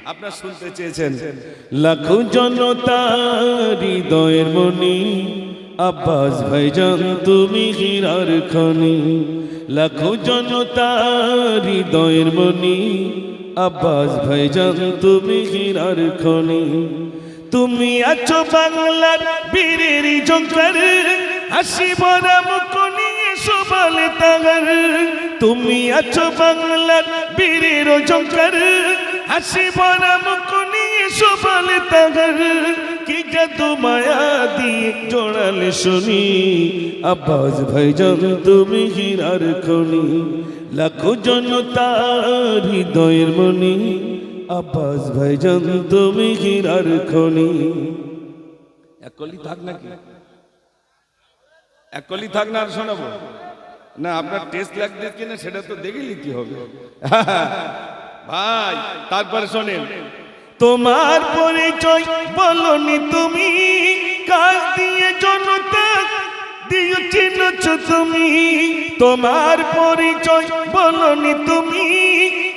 আপনারা শুনতে চেয়েছেন। লাখো জনতা হৃদয়ের মনি, আব্বাস ভাইজান তুমি হীরার খনি। লাখো জনতা হৃদয়ের মনি, আব্বাস ভাইজান তুমি হীরার খনি। তুমি আছো বাংলার বীরের জঙ্কার, হাসি ভরা মুখ নিয়ে শোভালে তাগার। তুমি আছো বাংলার বীরের জঙ্কার, হাসি ভরা মুখ নিয়ে শোভালে তাগার। কি জাদু মায়া দিয়ে জোড়ালে শুনি, আব্বাস ভাইজান তুমি হীরার খনি। লাখো জনতা হৃদয়ের মনি, আব্বাস ভাইজান তুমি হীরার খনি। এক কলি থাক নাকি? এক কলি থাক না আর শোনাবো না? আপনার টেস্ট লাগবে কিনা সেটা তো দেখে নিতে হবে ভাই। তারপরে শোনেন, তোমার পরিচয় বলনি তুমি, কাজ দিয়ে জনতা দিয়ে চিনছ তুমি। তোমার পরিচয় বলনি তুমি,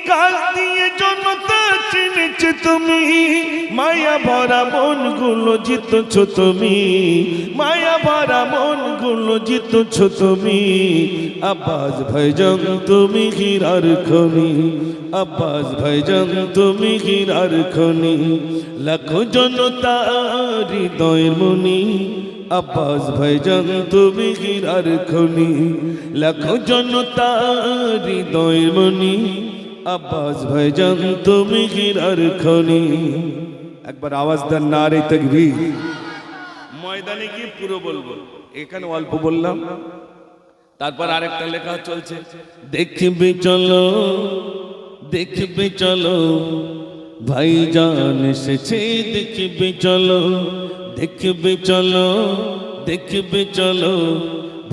কাজ দিয়ে জনতা চিনেছ তুমি। মায়া ভরা মন গুলো জিতছ তুমি, মায়া ভরা মন গুলো জিতছ তুমি। আব্বাস ভাইজান তুমি হীরার খনি, আব্বাস ভাইজান তুমি হীরার খনি। লাখো জনতা হৃদয়ের মনি, আব্বাস ভাইজান তুমি হীরার খনি। লাখো জনতা হৃদয়ের মনি, আব্বাস ভাইজান তুমি হীরার খনি। একবার আওয়াজ দেন নারে তাকবীর। ময়দানে গিয়ে পুরো বলবো, এখানে অল্প বললাম। তারপর আরেকটা লেখা চলছে, দেখবে চলো দেখবে চলো ভাইজান এসেছে, দেখবে চলো দেখবে চলো দেখবে চলো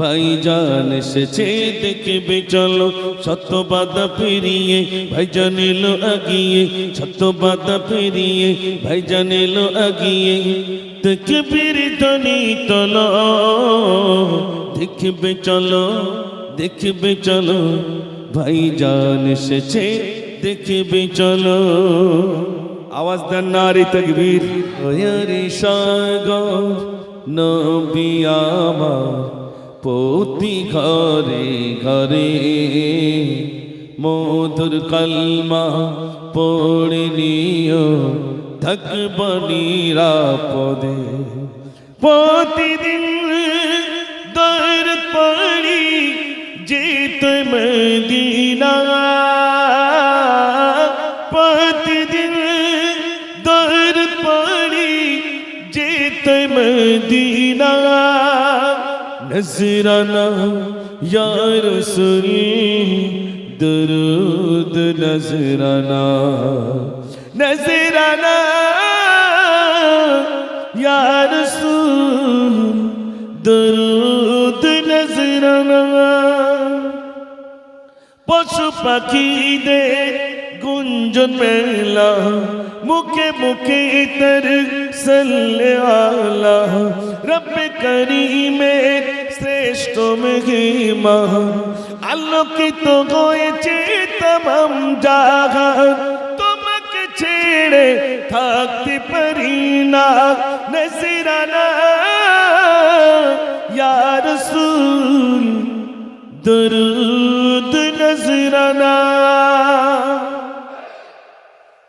ভাইজান এসেছে, দেখবে চলো। শত বাধা পেরিয়ে ভাইজান এলো আগিয়ে, শত বাধা পেরিয়ে ভাইজান এলো আগিয়ে। দেখবির ধ্বনি তোলো, দেখবে চলো দেখবে চলো ভাইজান এসেছে, দেখবে চলো। আওয়াজ দেন নারে তাকবীর। ওয়ারি সাগর নবী আমার প্রতি ঘরে ঘরে, মধুর কলমা পড়ে নিও থাকব নিরাপদে। প্রতিদিন দর পড়ি যেতে মদিনা, প্রতিদিন দর পড়ি যেতে মদিনা। নজরানা ইয়া রাসূল দরুদ নজরানা, নজরানা ইয়া রাসূল দরুদ নজরানা। পশু পাখিদের গুঞ্জন মেলা, মুখে মুখে তর সাল্লে আলা। রব্বে করিমের শ্রেষ্ঠ মহিমা, আলোকিত হয়েছে তমাম জাহান। তোমাকে ছেড়ে থাকতে পারি না, নজরানা ইয়া রাসূল দরুদ নজরানা।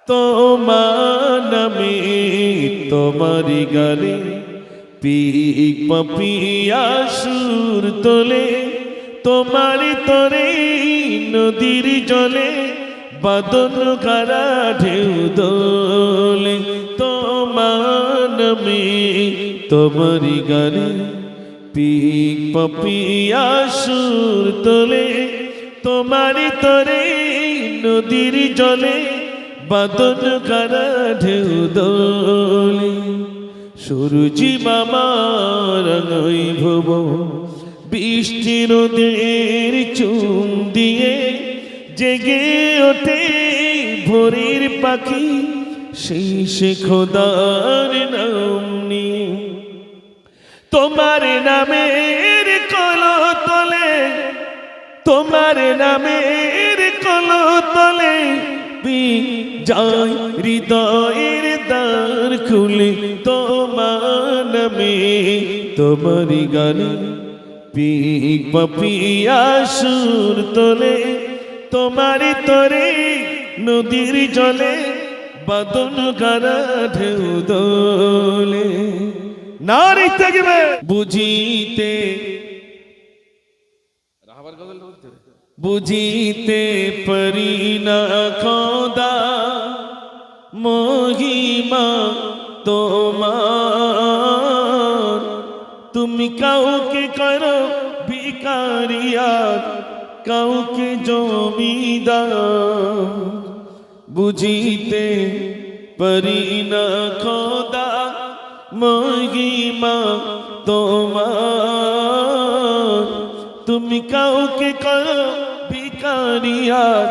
তোমার নামে তোমারি গানে পিক পাপিয়া সুর তোলে, তোমারি তরে নদীর জলে বাদল কারা ঢেউ দোলে। তোমার নামে তোমারি গানে পিক পাপিয়া সুর তোলে, তোমারি তরে নদীর জলে বাদল কারা ঢেউ দোলে। সূরজি মামার নৈভব বৃষ্টি রোদের চুম দিয়ে, জেগে ওঠে ভোরের পাখি সেই সে খোদার নাম নিয়ে। তোমার নামের কলতলে, তোমার নামের কলতলে যায় হৃদয়ের দ্বার খুলে তোমার নামে তোমারি গানে পিক পাপিয়া সুর তোলে তোমারি তরে নদীর জলে বাদন গারা ঢেউ দোলে নারী থাকবে বুঝিতে বুঝিতে পারি না খোদা মহিমা তোমার তুমি কাউকে করো ভিখারিয়ার কাউকে জমিদার বুঝিতে পারি না খোদা মহিমা তোমার তুমি কাউকে করো ভিখারিয়ার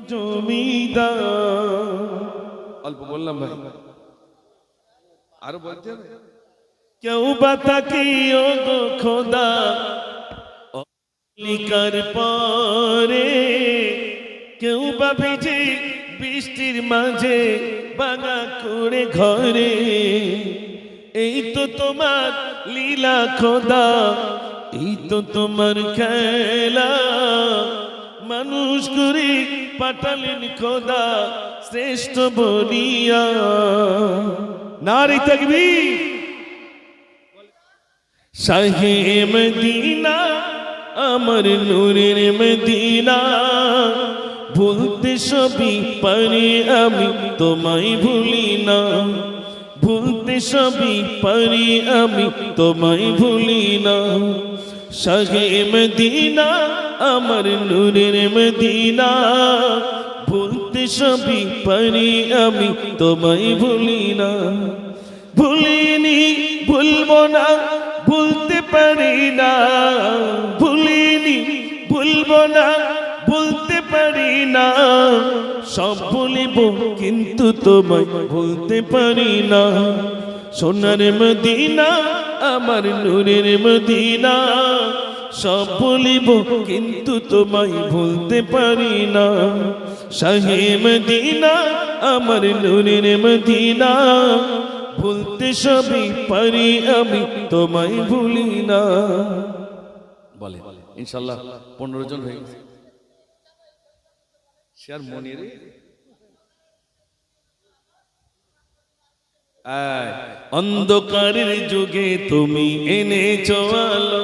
জমিদার অল্প বললাম ভাই, আরো বলতে হবে। কেউ বাতা কি ও গো খোদা লিকার পরে কেউ বা ভিজে বৃষ্টির মাঝে বাঙা করে ঘরে এই তো তোমার লীলা খোদা এই তো তোমার খেলা মানুষ করে পাঠালেন খোদা শ্রেষ্ঠ বলিয়া নারী তাকবীর শাহে মদিনা আমার নূরের মদিনা ভুলতে সবই পারি আমি তোমায় ভুলি না ভুলতে সবই পারি আমি তোমায় ভুলি না শাহে মদিনা আমার নূরের মদিনা ভুলতে সবই পারি আমি তোমায় ভুলি না ভুলিনি ভুলবো না ভুলতে পারি না ভুলিনি ভুলবো না ভুলতে পারি না সব ভুলিব কিন্তু তোমায় ভুলতে পারি না সোনার মদিনা আমার নূরের মদিনা সব ভুলিব কিন্তু তোমায় ভুলতে পারি না শাহে মদিনা আমার নূরের মদিনা ভুলতে সবই পারি আমি তোমায় ভুলি না বলে ইনশাআল্লাহ 15 জন হয়ে গেছে শেয়ার মনির অন্ধকারের যুগে তুমি এনেছো আলো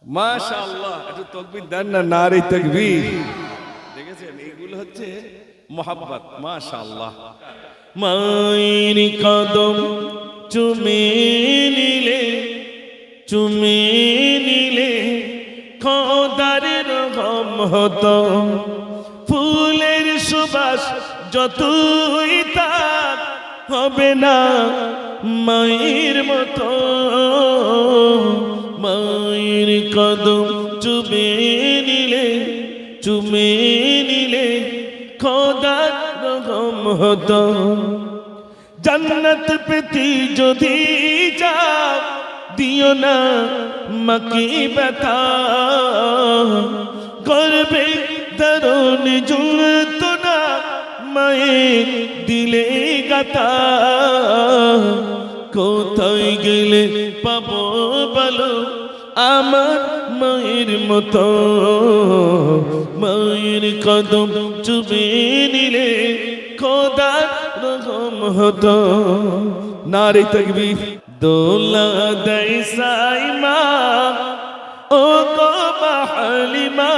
মাশাআল্লাহ একটু তাকবীর দেন না নারী তাকবীর দেখেছেন এইগুলো হচ্ছে মোহাব্বত মাশাআল্লাহ মায়ের কদম চুমে নিলে খোদার রহম হতো ফুলের সুবাস যতই তার হবে না মায়ের মতো মায়ের কদম চুমে নিলে খোদার রহম হতো জান্নাত পেতে যদি যাও দিও না মাকি ব্যথা গর্বে দারুণ জুড়ত না মায়ের দিলে গাতা কোথায় গেলে পাবো বলো আমার মায়ের মতো মায়ের কদম চুমে নিলে খোদা রহম হতো নারী তাকবীর দোলা দেয় সাইমা ও গো হালিমা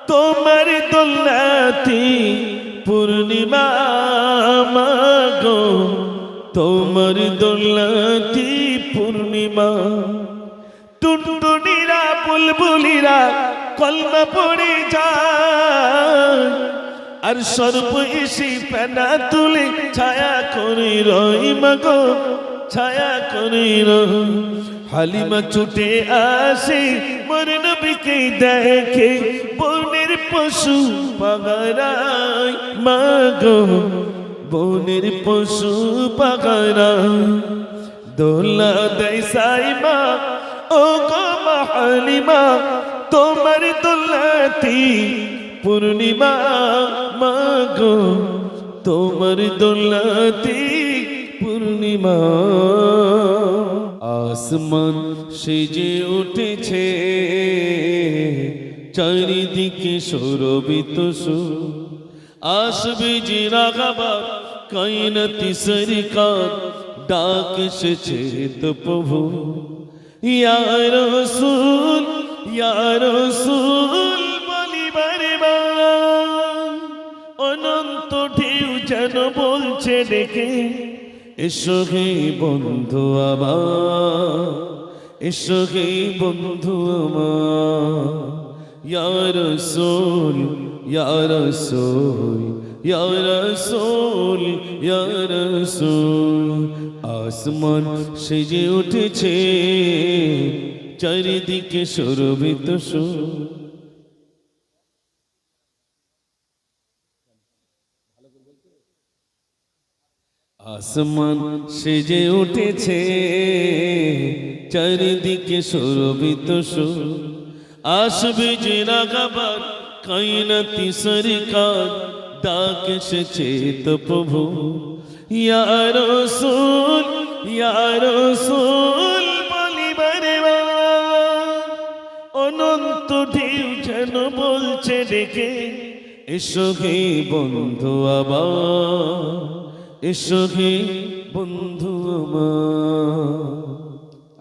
তোমার দোলাতি পূর্ণিমা মাগো তোমার দোলাতি পূর্ণিমা টুনটুনিরা বুলবুলিরা কলমা পড়ে যায় আর সর্ব এসে পেনা তুলে ছায়া করে রই মাগো ছায়া করে রই হালিমা ছুটে আসে মোর নবীকে দেখে বনের পশু পাগরায় মাগো বনের পশু পাগরায় দোলা দেয় সাইমা ও গো হালিমা তোমার দোলাতি পূর্ণিমা মাগো তোমার দোলাতি পূর্ণিমা আসমান সেজে উঠেছে চারিদিকে শোভিত আসবে যে রাগাবার কায়নাতি সরকার ডাক এসেছে তো প্রভু ইয়া রাসূল বলিবার বার অনন্ত ঢেউ যেন বলছে ডেকে এসো হে বন্ধু আমার এসো হে বন্ধু আমার ইয়া রাসূল ইয়া রাসূল ইয়া রাসূল ইয়া রাসূল আসমান সেজে উঠেছে চারিদিকে শোভিত আসমান সেজে উঠেছে চারিদিকে শোভিত আসবে যে রাগাবার কায়নাতি সরকার ডাক এসেছে তো প্রভু ইয়া রাসূল বলিবার বার অনন্ত ঢেউ যেন বলছে ডেকে এসো হে বন্ধু আমার এসো হে বন্ধু আমার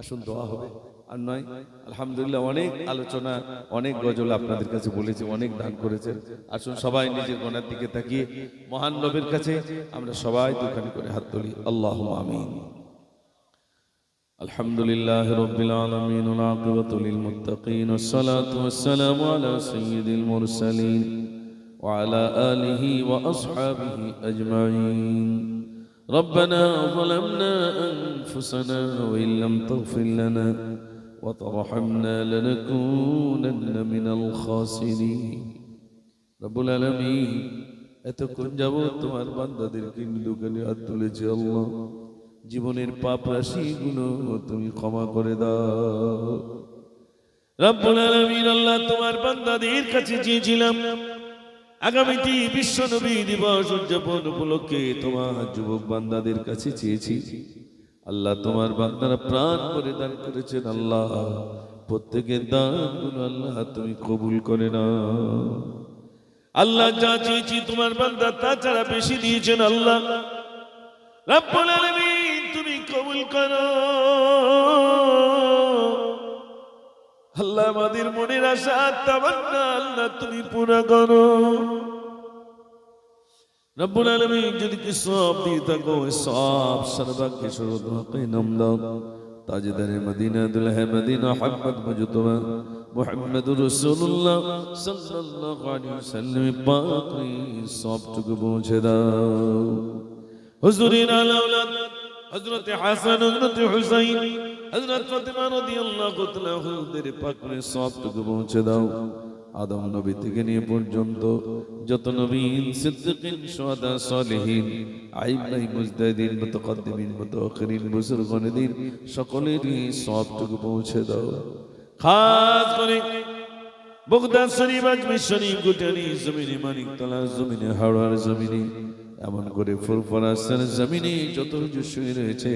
আসুন দোয়া হবে আর নয় আলহামদুলিল্লাহ অনেক আলোচনা অনেক গজল আপনাদের কাছে বলেছি অনেক দান করেছেন আসুন সবাই নিজের গোনার দিকে তাকিয়ে মহান নবীর কাছে আমরা সবাই দুখানি করে হাত তুলি আল্লাহুম্মা আমিন আলহামদুলিল্লাহি রাব্বিল আলামিন ওয়াল আকিবাতু লিল মুত্তাকিন ওয়াসসালাতু ওয়াসসালামু আলা সাইয়্যিদিল মুরসালিন ওয়া আলা আলিহি ওয়া আসহাবিহি আজমাইন ربنا ظلمنا أنفسنا وإن لم تغفر لنا وترحمنا لنكونن من الخاسرين رب العالمين এতক্ষণ যাবত তোমার বান্দাদেরকে দুখানি হাত তুলেছি আল্লাহ জীবনের পাপ রাশিগুলো তুমি ক্ষমা করে দাও রব্বুল আলামিন আল্লাহ তোমার বান্দাদের কাছে চেয়েছিলাম আগামীতে বিশ্ব নবী দিবস উদযাপন উপলক্ষে তোমার যুবক বান্দাদের কাছে চেয়েছি আল্লাহ তোমার বান্দারা প্রাণ করে দান করেছেন আল্লাহ প্রত্যেকের দানগুলো আল্লাহ তুমি কবুল করে নাও আল্লাহ যা চেয়েছি তোমার বান্দা তা ছাড়া বেশি দিয়েছেন আল্লাহ রব্বুল আলামিন তুমি কবুল করো আল্লাহ আমাদের মনের আশা তামান্না আল্লাহ তুমি পুরা করো রব্বুল আলামিন যদি কি সব দিয়ে থাকো সব সর্বাগ্যে সর্বদাকে নাম দাও তাজদারে মদিনা দুলহে মদিনা মুহাম্মদ মুজতবা মুহাম্মদুর রাসূলুল্লাহ সাল্লাল্লাহু আলাইহি ওয়াসাল্লাম পাক সবটুকু পৌঁছে দাও হুজুরিন আলা আওলাদ হযরত হাসান হযরত হুসাইন হযরত ফাতিমা রাদিয়াল্লাহু তাআলা হুদের পাকের সবটুকু পৌঁছে দাও আদম নবী থেকে নিয়ে পর্যন্ত যত নবী সিদ্দিকিন শুহাদা সালেহিন আইমাই মুজতাহিদিন মুতাকদ্দিমিন মুতাআখিরিন বুজুর্গান-ই-দ্বীন সকলেরই সবটুকু পৌঁছে দাও খাস করে বগদাদ শরীফ আজমির শরীফ গুটানি জমিনে মানিকতলা জমিনে হাওড়ার জমিনে এমন করে ফুরফুরার জমিনে যত হুজুর শুয়ে রয়েছে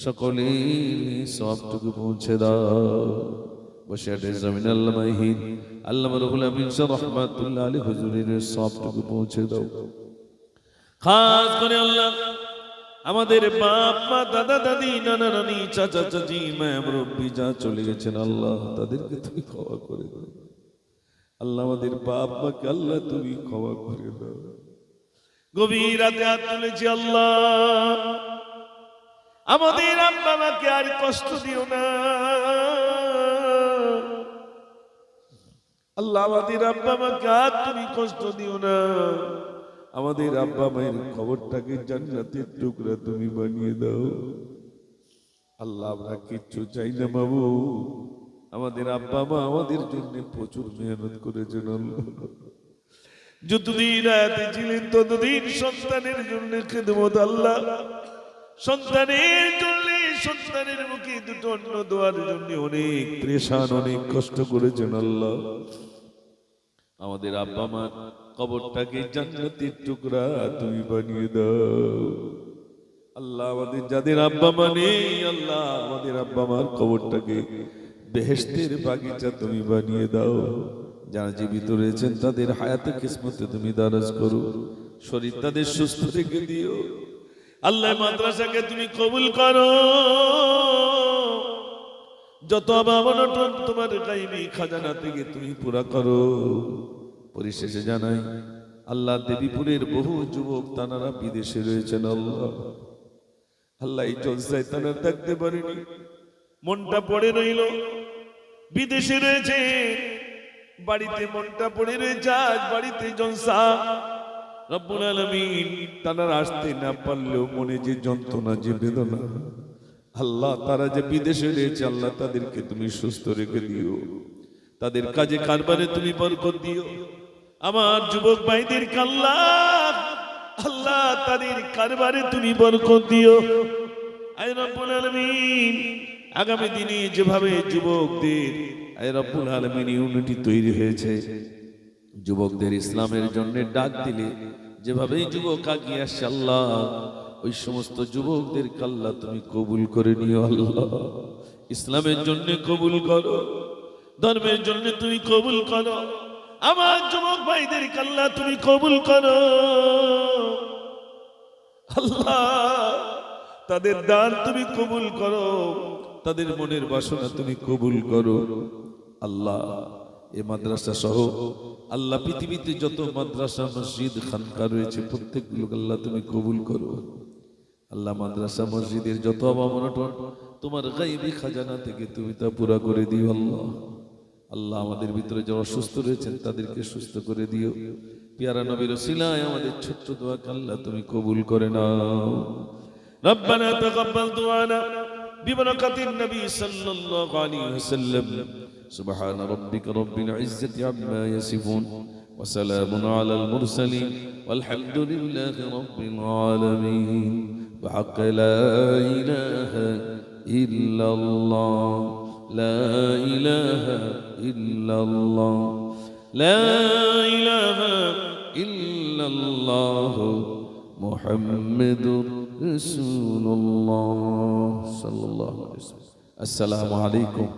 সকলের সবটুকু পৌঁছে দাও বসিরহাটের জমিন আল্লামাহিন আল্লামা রুহুল আমিন রাহমাতুল্লাহ আলাইহি হুজুরের সবটুকু পৌঁছে দাও খাস করে আল্লাহ আমাদের বাপ মা দাদা দাদি নানা নানি চাচা চাচি মা মুরব্বি যা চলে গেছেন আল্লাহ তাদেরকে তুমি ক্ষমা করে দাও আল্লাহ আমাদের বাপ মাকে আল্লাহ তুমি ক্ষমা করে দাও গভীর রাতে হাত তুলেছি আল্লাহ আমাদের আব্বা মাকে আর কষ্ট দিও না আল্লাহ আমাদের আব্বা মাকে আর তুমি কষ্ট দিও না আমাদের আব্বা মায়ের খবরটাকে জান্নাতের টুকরা তুমি বানিয়ে দাও আল্লাহ আমরা কিচ্ছু চাই না বাবু আমাদের আব্বা মা আমাদের জন্য প্রচুর মেহনত করেছেন আল্লাহ যতদিন আয়াতে ছিলেন ততদিন সন্তানের জন্য খেদমত আল্লাহ সন্তানের জন্য সন্তানের মুখে দুটো অন্ন দেওয়ার জন্য অনেক পরেশান, অনেক কষ্ট করেছেন আল্লাহ। আমাদের আব্বা মার কবরটাকে জান্নাতের টুকরা তুমি বানিয়ে দাও আল্লাহ। আমাদের যাদের আব্বা মা নেই আল্লাহ, আমাদের আব্বা মার কবরটাকে বেহেশতের বাগিচা তুমি বানিয়ে দাও। যারা জীবিত রয়েছেন তাদের হায়াতে কিসমতে তুমি দারাজ করো, শরীর তাদের সুস্থ রেখে দিও আল্লাহ। মাদ্রাসাকে তুমি কবুল করো, যত অভাব-অনটন তোমার গায়বী খাজানা থেকে তুমি পুরা করো। পরিশেষে জানাই আল্লাহ, দেবীপুরের বহু যুবক তানারা বিদেশে রয়েছেন আল্লাহ। আল্লাহ এই জলসায় তারা থাকতে পারেনি, মনটা পড়ে রইল, বিদেশে রয়েছে, বাড়িতে মনটা পড়ে রয়েছে, আজ বাড়িতে জলসা। রব্বুল আলামিন তারা আসতে না পারলেও মনে যে যন্ত্রণা, যে বেদনা আল্লাহ, তারা যে বিদেশে রয়েছে আল্লাহ, তাদেরকে তুমি সুস্থ রেখে দিও, তাদের কাজে কারবারে তুমি বরকত দিও। আমার যুবক ভাইদেরকে আল্লাহ আল্লাহ তাদের কারবারে তুমি বরকত দিও। আয় রব্বুল আলামিন আগামী দিনে যেভাবে যুবকদের আয় রব্বুল আলামিন ইউনিটি তৈরি হয়েছে, যুবকদের ইসলামের জন্য ডাক দিলে যেভাবেই যুবক আগিয়ে আসছে আল্লাহ, ওই সমস্ত যুবকদের আল্লাহ তুমি কবুল করে নিও আল্লাহ। ইসলামের জন্য কবুল করো, ধর্মের জন্য তুমি কবুল করো। আমার যুবক ভাইদের আল্লাহ তুমি কবুল করো আল্লাহ, তাদের দান তুমি কবুল করো, তাদের মনের বাসনা তুমি কবুল করো আল্লাহ। এ মাদ্রাসা সহ আল্লাহ পৃথিবীতে যত মাদ্রাসা, মসজিদ, খানকা রয়েছে প্রত্যেকগুলো আল্লাহ তুমি কবুল করো আল্লাহ। মাদ্রাসা মসজিদের যত অভাব-অনটন তোমার গায়বী খাজানা থেকে তুমি তা পুরা করে দিও আল্লাহ। আল্লাহ আমাদের ভিতরে যারা অসুস্থ রয়েছেন তাদেরকে সুস্থ করে দিও। পিয়ারা নবীর ওসিলায় আমাদের ছোট্ট দোয়াকে আল্লাহ তুমি কবুল করে নাও। রব্বানা তাকাব্বাল দুআনা বিবরকাতিন নবী সাল্লাল্লাহু আলাইহি ওয়াসাল্লাম। সুবহান রাব্বিকা রাব্বিল ইজ্জাতি আম্মা ইয়াসিফুন ওয়া সালামুন আলাল মুরসালিন ওয়ালহামদুলিল্লাহি রাব্বিল আলামিন। বিহাক্কি লা ইলাহা ইল্লাল্লাহ, لا إله إلا الله، لا إله إلا الله، محمد رسول الله صلى الله عليه وسلم. السلام عليكم.